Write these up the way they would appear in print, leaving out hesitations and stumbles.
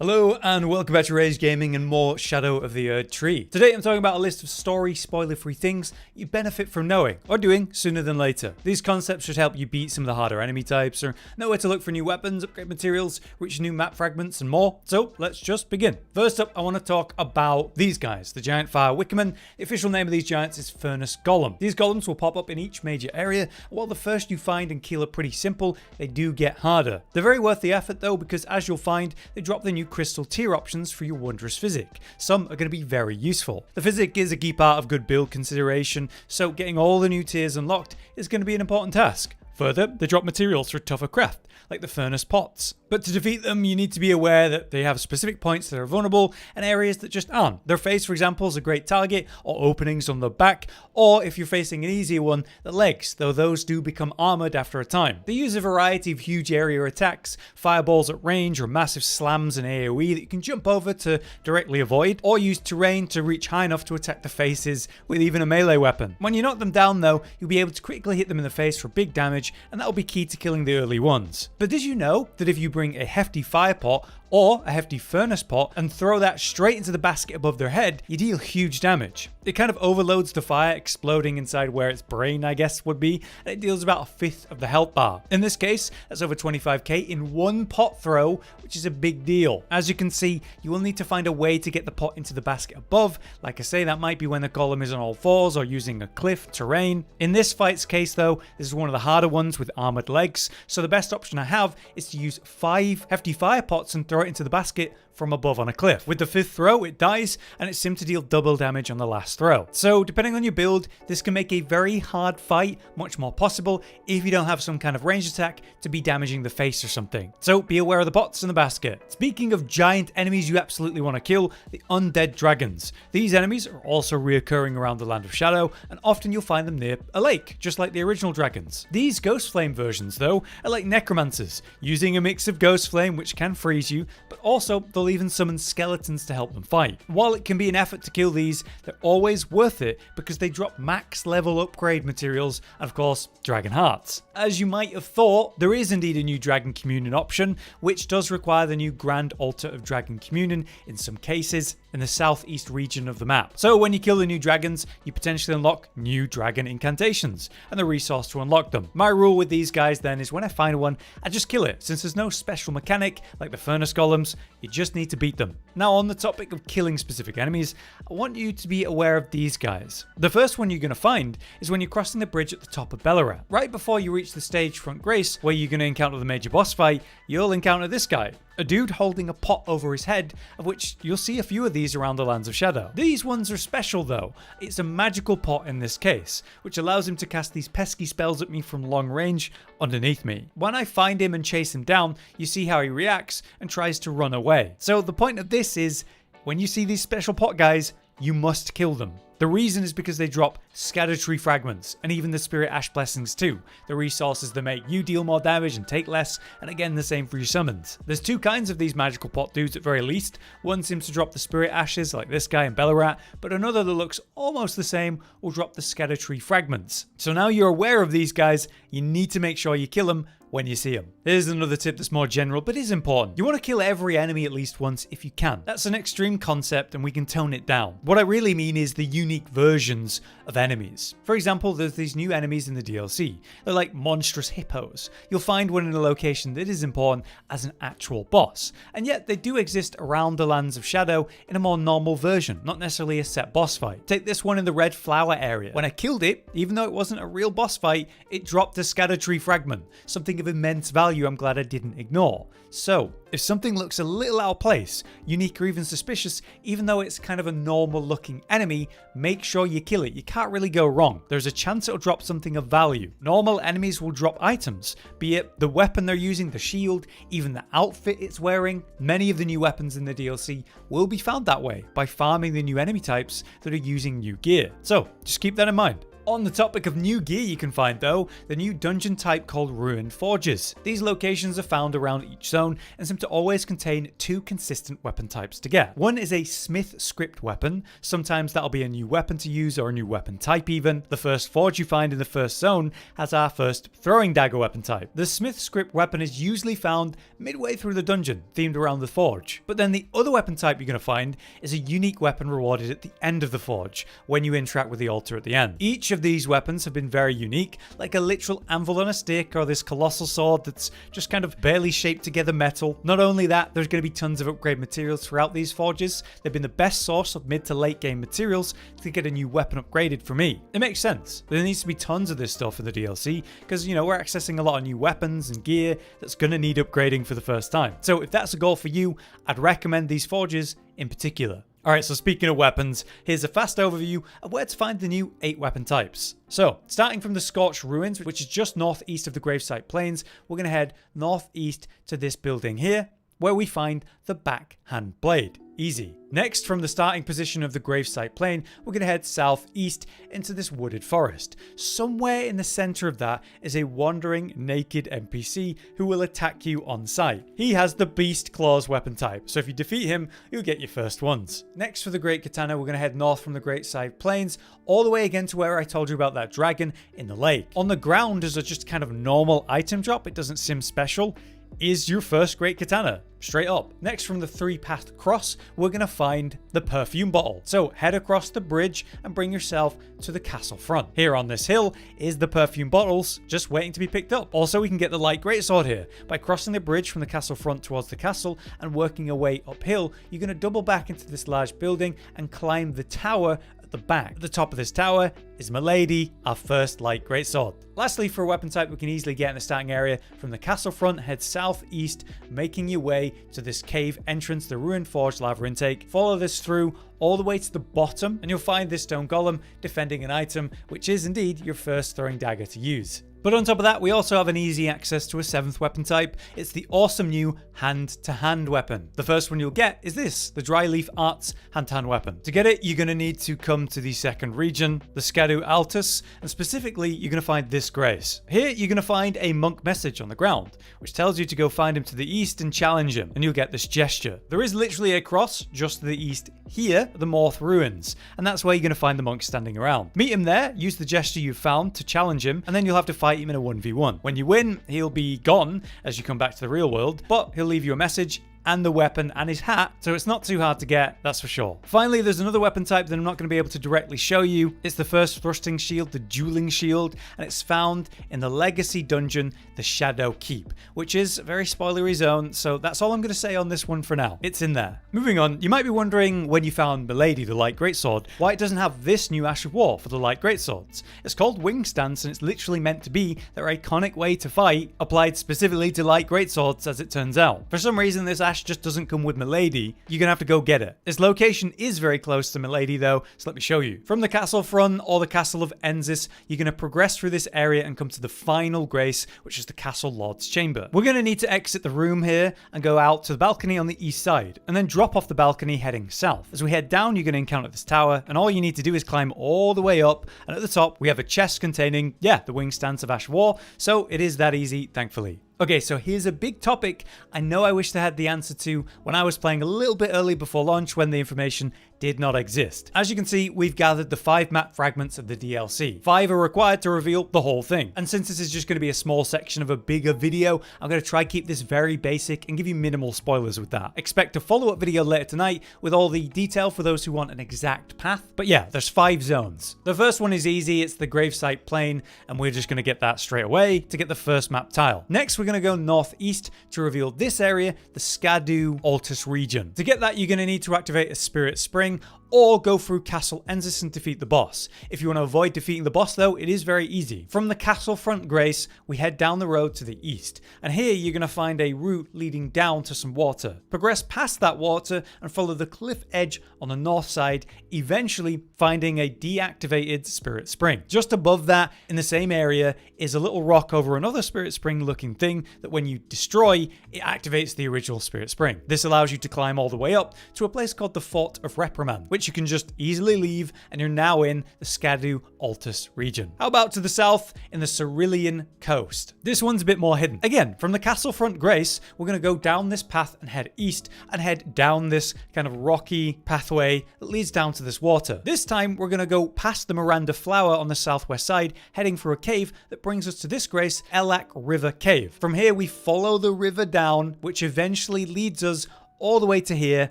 Hello and welcome back to Rage Gaming and more Shadow of the Erdtree. Today I'm talking about a list of story spoiler-free things you benefit from knowing or doing sooner than later. These concepts should help you beat some of the harder enemy types or know where to look for new weapons, upgrade materials, reach new map fragments and more. So let's just begin. First up, I want to talk about these guys, the giant fire wickermen. The official name of these giants is Furnace Golem. These golems will pop up in each major area, and while the first you find and kill are pretty simple, they do get harder. They're very worth the effort though, because as you'll find, they drop the new crystal tier options for your wondrous physic. Some are going to be very useful. The physic is a key part of good build consideration, so getting all the new tiers unlocked is going to be an important task. Further, they drop materials for tougher craft, like the furnace pots. But to defeat them, you need to be aware that they have specific points that are vulnerable and areas that just aren't. Their face, for example, is a great target, or openings on the back, or if you're facing an easier one, the legs, though those do become armored after a time. They use a variety of huge area attacks, fireballs at range, or massive slams and AoE that you can jump over to directly avoid, or use terrain to reach high enough to attack the faces with even a melee weapon. When you knock them down though, you'll be able to quickly hit them in the face for big damage, and that'll be key to killing the early ones. But did you know that if you bring a hefty fire pot or a hefty furnace pot and throw that straight into the basket above their head, you deal huge damage? It kind of overloads the fire, exploding inside where its brain, I guess, would be, and it deals about a fifth of the health bar. In this case, that's over 25k in one pot throw, which is a big deal. As you can see, you will need to find a way to get the pot into the basket above. Like I say, that might be when the golem is on all fours or using a cliff, terrain. In this fight's case though, this is one of the harder ones with armored legs, so the best option I have is to use 5 hefty fire pots and throw it into the basket from above on a cliff. With the 5th throw, it dies, and it seems to deal double damage on the last throw. So depending on your build, this can make a very hard fight much more possible if you don't have some kind of ranged attack to be damaging the face or something. So be aware of the pots in the basket. Speaking of giant enemies you absolutely want to kill, the undead dragons. These enemies are also reoccurring around the Land of Shadow, and often you'll find them near a lake, just like the original dragons. These ghost flame versions though are like necromancers, using a mix of ghost flame which can freeze you, but also they'll even summon skeletons to help them fight. While it can be an effort to kill these, they're always worth it because they drop max level upgrade materials and of course dragon hearts. As you might have thought, there is indeed a new dragon communion option, which does require the new grand altar of dragon communion in some cases in the southeast region of the map. So when you kill the new dragons, you potentially unlock new dragon incantations and the resource to unlock them. My rule with these guys then is when I find one, I just kill it. Since there's no special mechanic like the furnace golems, you just need to beat them. Now on the topic of killing specific enemies, I want you to be aware of these guys. The first one you're going to find is when you're crossing the bridge at the top of Ballarat. Right before you reach the stage front grace where you're going to encounter the major boss fight, you'll encounter this guy. A dude holding a pot over his head, of which you'll see a few of these around the Lands of Shadow. These ones are special though. It's a magical pot in this case, which allows him to cast these pesky spells at me from long range underneath me. When I find him and chase him down, you see how he reacts and tries to run away. So the point of this is, when you see these special pot guys, you must kill them. The reason is because they drop scadutree fragments, and even the spirit ash blessings too, the resources that make you deal more damage and take less, and again the same for your summons. There's two kinds of these magical pot dudes at very least. One seems to drop the spirit ashes like this guy in Ballarat, but another that looks almost the same will drop the scadutree fragments. So now you're aware of these guys, you need to make sure you kill them when you see them. Here's another tip that's more general but is important. You want to kill every enemy at least once if you can. That's an extreme concept and we can tone it down. What I really mean is the unique versions of enemies. For example, there's these new enemies in the DLC. They're like monstrous hippos. You'll find one in a location that is important as an actual boss, and yet they do exist around the Lands of Shadow in a more normal version, not necessarily a set boss fight. Take this one in the red flower area. When I killed it, even though it wasn't a real boss fight, it dropped a scadutree fragment, something of immense value I'm glad I didn't ignore. So, if something looks a little out of place, unique or even suspicious, even though it's kind of a normal looking enemy, make sure you kill it. You can't really go wrong. There's a chance it'll drop something of value. Normal enemies will drop items, be it the weapon they're using, the shield, even the outfit it's wearing. Many of the new weapons in the DLC will be found that way by farming the new enemy types that are using new gear. So, just keep that in mind. On the topic of new gear you can find though, the new dungeon type called Ruined Forges. These locations are found around each zone and seem to always contain two consistent weapon types to get. One is a smithscript weapon, sometimes that'll be a new weapon to use or a new weapon type even. The first forge you find in the first zone has our first throwing dagger weapon type. The smithscript weapon is usually found midway through the dungeon, themed around the forge. But then the other weapon type you're going to find is a unique weapon rewarded at the end of the forge, when you interact with the altar at the end. Each of these weapons have been very unique, like a literal anvil on a stick or this colossal sword that's just kind of barely shaped together metal. Not only that, there's going to be tons of upgrade materials throughout these forges. They've been the best source of mid to late game materials to get a new weapon upgraded for me. It makes sense. There needs to be tons of this stuff in the DLC because, you know, we're accessing a lot of new weapons and gear that's going to need upgrading for the first time. So if that's a goal for you, I'd recommend these forges in particular. Alright, so speaking of weapons, here's a fast overview of where to find the new 8 weapon types. So, starting from the Scorched Ruins, which is just northeast of the Gravesite Plains, we're going to head northeast to this building here, where we find the Backhand Blade. Easy. Next, from the starting position of the Gravesite Plain, we're going to head southeast into this wooded forest. Somewhere in the center of that is a wandering naked NPC who will attack you on sight. He has the Beast Claws weapon type, so if you defeat him, you'll get your first ones. Next, for the Great Katana, we're going to head north from the Gravesite Plains, all the way again to where I told you about that dragon in the lake. On the ground is a just kind of normal item drop, it doesn't seem special. Is your first Great Katana. Straight up. Next, from the 3-path cross, we're going to find the perfume bottle. So head across the bridge and bring yourself to the castle front. Here on this hill is the perfume bottles just waiting to be picked up. Also, we can get the light greatsword here. By crossing the bridge from the castle front towards the castle and working your way uphill, you're going to double back into this large building and climb the tower at the back. At the top of this tower is Milady, our first light greatsword. Lastly, for a weapon type we can easily get in the starting area from the castle front, head southeast, making your way to this cave entrance, the Ruined Forge lava intake. Follow this through all the way to the bottom and you'll find this stone golem defending an item, which is indeed your first throwing dagger to use. But on top of that, we also have an easy access to a 7th weapon type. It's the awesome new hand-to-hand weapon. The first one you'll get is this, the Dryleaf Arts hand-to-hand weapon. To get it, you're going to need to come to the second region, the Scadu Altus, and specifically, you're going to find this grace. Here, you're going to find a monk message on the ground, which tells you to go find him to the east and challenge him, and you'll get this gesture. There is literally a cross just to the east here, the Morth Ruins, and that's where you're going to find the monk standing around. Meet him there, use the gesture you've found to challenge him, and then you'll have to fight him in a 1v1. When you win, he'll be gone as you come back to the real world, but he'll leave you a message and the weapon and his hat, so it's not too hard to get, that's for sure. Finally, there's another weapon type that I'm not going to be able to directly show you. It's the first thrusting shield, the Dueling shield, and it's found in the legacy dungeon, the Shadow Keep, which is a very spoilery zone, so that's all I'm going to say on this one for now. It's in there. Moving on, you might be wondering when you found Milady, the light greatsword, why it doesn't have this new Ash of War for the light greatswords. It's called Wing Stance, and it's literally meant to be their iconic way to fight, applied specifically to light greatswords, as it turns out. For some reason, this Ash just doesn't come with Milady. You're gonna have to go get it. Its location is very close to Milady though, so let me show you. From the castle front or the castle of Enzis, you're gonna progress through this area and come to the final grace, which is the castle lord's chamber. We're gonna need to exit the room here and go out to the balcony on the east side, and then drop off the balcony heading south. As we head down, you're gonna encounter this tower, and all you need to do is climb all the way up, and at the top we have a chest containing, the Wing Stance of Ash of War, so it is that easy, thankfully. Okay, so here's a big topic I know I wish I had the answer to when I was playing a little bit early before launch when the information did not exist. As you can see, we've gathered the 5 map fragments of the DLC. 5 are required to reveal the whole thing. And since this is just going to be a small section of a bigger video, I'm going to try keep this very basic and give you minimal spoilers with that. Expect a follow-up video later tonight with all the detail for those who want an exact path. But yeah, there's 5 zones. The first one is easy, it's the Gravesite Plain, and we're just going to get that straight away to get the first map tile. Next, we're going to go northeast to reveal this area, the Scadu Altus region. To get that, you're going to need to activate a Spirit Spring or go through Castle Enzis and defeat the boss. If you want to avoid defeating the boss though, it is very easy. From the castle front grace, we head down the road to the east, and here you're going to find a route leading down to some water. Progress past that water and follow the cliff edge on the north side, eventually finding a deactivated Spirit Spring. Just above that, in the same area, is a little rock over another Spirit Spring looking thing that when you destroy, it activates the original Spirit Spring. This allows you to climb all the way up to a place called the Fort of Reprimand, which which you can just easily leave, and you're now in the Scadu Altus region. How about to the south in the Cerulean Coast? This one's a bit more hidden. Again, from the Castle Front Grace, we're going to go down this path and head east and head down this kind of rocky pathway that leads down to this water. This time, we're going to go past the Miranda Flower on the southwest side, heading through a cave that brings us to this grace, Elak River Cave. From here, we follow the river down, which eventually leads us all the way to here,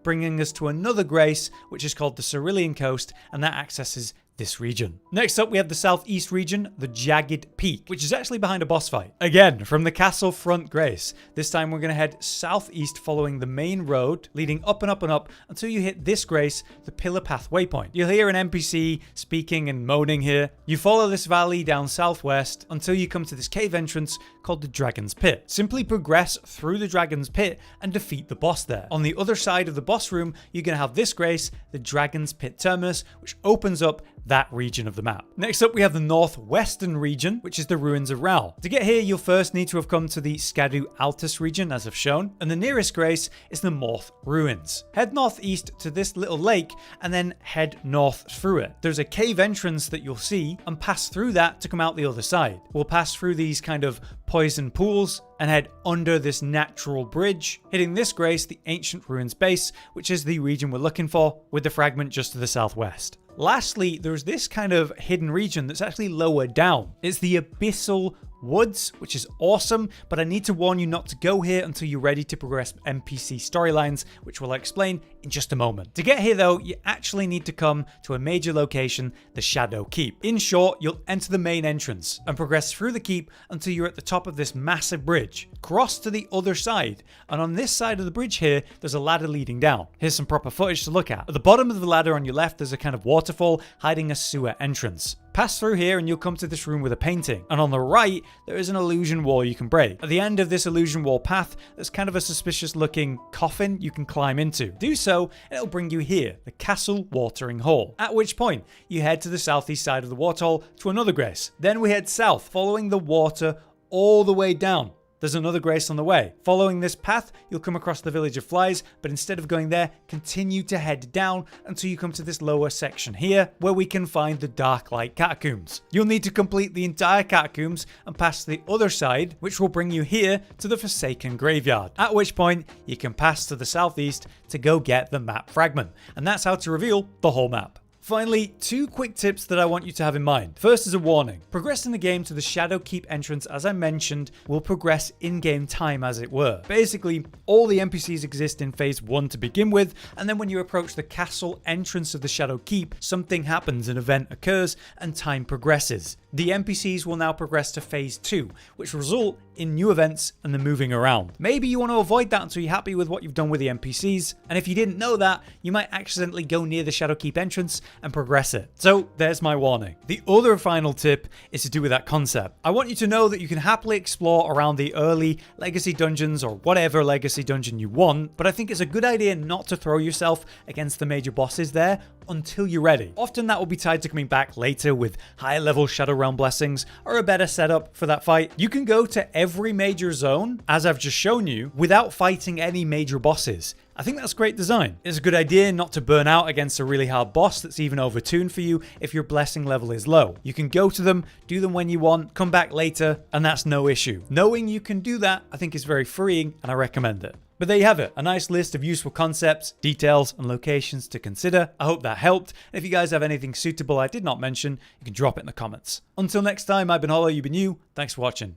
bringing us to another grace, which is called the Cerulean Coast, and that accesses this region. Next up, we have the southeast region, the Jagged Peak, which is actually behind a boss fight. Again, from the Castle Front Grace. This time we're going to head southeast following the main road, leading up and up and up until you hit this grace, the Pillar Path Waypoint. You'll hear an NPC speaking and moaning here. You follow this valley down southwest until you come to this cave entrance called the Dragon's Pit. Simply progress through the Dragon's Pit and defeat the boss there. On the other side of the boss room, you're going to have this grace, the Dragon's Pit Terminus, which opens up that region of the map. Next up, we have the northwestern region, which is the Ruins of Ral. To get here, you'll first need to have come to the Scadu Altus region, as I've shown, and the nearest grace is the Morth Ruins. Head northeast to this little lake, and then head north through it. There's a cave entrance that you'll see, and pass through that to come out the other side. We'll pass through these kind of poison pools and head under this natural bridge, hitting this grace, the Ancient Ruins Base, which is the region we're looking for, with the fragment just to the southwest. Lastly, there's this kind of hidden region that's actually lower down. It's the Abyssal Woods, which is awesome, but I need to warn you not to go here until you're ready to progress NPC storylines, which we'll explain in just a moment. To get here though, you actually need to come to a major location, the Shadow Keep. In short, you'll enter the main entrance and progress through the keep until you're at the top of this massive bridge. Cross to the other side, and on this side of the bridge here, there's a ladder leading down. Here's some proper footage to look at. At the bottom of the ladder on your left, there's a kind of waterfall hiding a sewer entrance. Pass through here and you'll come to this room with a painting. And on the right, there is an illusion wall you can break. At the end of this illusion wall path, there's kind of a suspicious looking coffin you can climb into. Do so, and it'll bring you here, the Castle Watering Hole. At which point, you head to the southeast side of the waterhole to another grace. Then we head south, following the water all the way down. There's another grace on the way. Following this path, you'll come across the Village of Flies, but instead of going there, continue to head down until you come to this lower section here, where we can find the Dark Light Catacombs. You'll need to complete the entire catacombs and pass to the other side, which will bring you here to the Forsaken Graveyard, at which point you can pass to the southeast to go get the map fragment. And that's how to reveal the whole map. Finally, two quick tips that I want you to have in mind. First is a warning. Progressing the game to the Shadow Keep entrance, as I mentioned, will progress in-game time as it were. Basically, all the NPCs exist in phase 1 to begin with, and then when you approach the castle entrance of the Shadow Keep, something happens, an event occurs, and time progresses. The NPCs will now progress to phase 2, which will result in new events and the moving around. Maybe you want to avoid that until you're happy with what you've done with the NPCs, and if you didn't know that, you might accidentally go near the Shadow Keep entrance and progress it. So there's my warning. The other final tip is to do with that concept. I want you to know that you can happily explore around the early legacy dungeons or whatever legacy dungeon you want, but I think it's a good idea not to throw yourself against the major bosses there until you're ready. Often that will be tied to coming back later with higher level Shadow Realm blessings or a better setup for that fight. You can go to every major zone, as I've just shown you, without fighting any major bosses. I think that's great design. It's a good idea not to burn out against a really hard boss that's even overtuned for you if your blessing level is low. You can go to them, do them when you want, come back later, and that's no issue. Knowing you can do that, I think is very freeing, and I recommend it. But there you have it, a nice list of useful concepts, details, and locations to consider. I hope that helped. And if you guys have anything suitable I did not mention, you can drop it in the comments. Until next time, I've been Hollow, you've been you. Thanks for watching.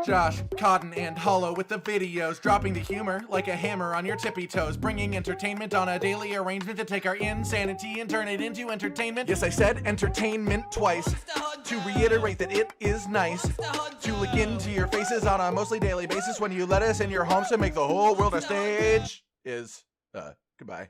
Josh, Cotton, and Hollow with the videos, dropping the humor like a hammer on your tippy toes, bringing entertainment on a daily arrangement to take our insanity and turn it into entertainment. Yes, I said entertainment twice, to reiterate that it is nice to look into your faces on a mostly daily basis when you let us in your homes to make the whole world a stage. Goodbye.